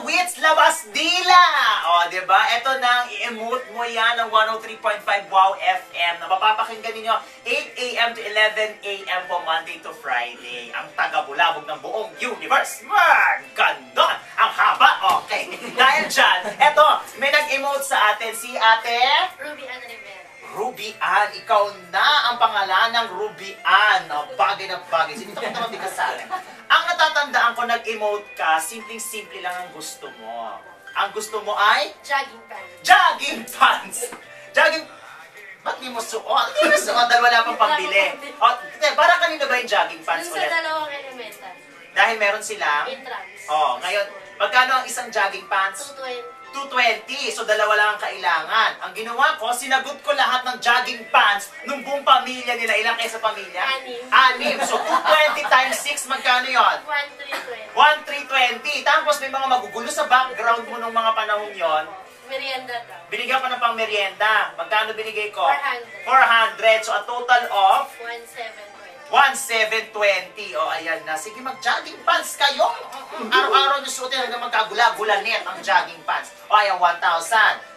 Wits Labas Dila! O, diba? Ito na, i-emote mo yan ng 103.5 Wow FM na mapapakinggan ninyo 8 a.m. to 11 a.m. po Monday to Friday. Ang taga-bulabog ng buong universe. Ganda! Ang haba! Okay. Dahil dyan, eto, may nag-emote sa atin si Ate Ruby Ann Rivera. Ruby Ann, ikaw na ang pangalan ng Ruby Ann. Oh, bagay na bagay. Sinito ko naman bigas sa akin. Ang natatandaan ko, nag-emote ka, simpleng-simple lang ang gusto mo. Ang gusto mo ay? Jogging pants. Jogging pants! Jogging... Ba't di mo suot? Di mo suot dahil wala pang pambili. O, para kanina ba yung jogging pants Dun sa ulit? dalawang elemental. Dahil meron silang... Entrance. Oh, ngayon, magkano ang isang jogging pants? 220. 220. So, dalawa lang ang kailangan. Ang ginawa ko, sinagot ko lahat ng jogging pants ng buong pamilya nila. Ilang kayo sa pamilya? Anim. So, 220 times 6, magkano yon? 1,320. 1,320. Tapos may mga magugulo sa background mo nung mga panahon yon. Merienda daw. Binigyan ko ng pang merienda. Magkano binigay ko? 400. 400. So, a total of 1,720. 1,720. O, ayan na. Sige, mag-jogging pants kayo. Araw-araw nyo suotin hanggang magkagula-gula net ang jogging pants. O, ayan, 1,000.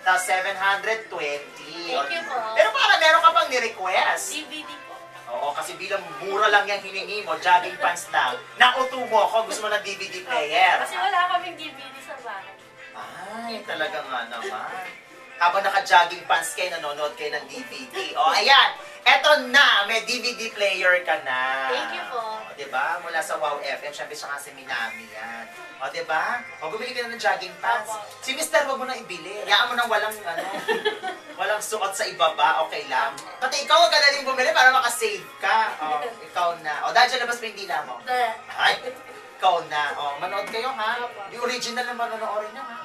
Tapos 720. Thank you po. Pero para meron ka pang ni-request. DVD po. Oo, kasi bilang mura lang yung hiningi mo, jogging pants lang. Nauto mo ako, gusto mo ng DVD player. Kasi wala kaming DVD sa bahay. Ay, talaga nga naman. Habang naka-jogging pants kayo, nanonood kayo ng DVD. O, ayan. Eto na, may DVD player ka na. Thank you po. O, diba? Mula sa Wow FM, syempre siya kasi Minami yan. O, diba? O, bumili ka na ng jogging pants. Opo. Si Mister, wag mo nang ibili. Hayaan mo nang walang, walang suot sa ibaba, okay lang. Pati ikaw, wag ka na rin bumili para makasave ka. O, ikaw na. O, dahil dyan labas mo yung dila mo. The... Ay, ikaw na. O, manood kayo, ha? Opo. Yung original na manonoodin nyo, ha?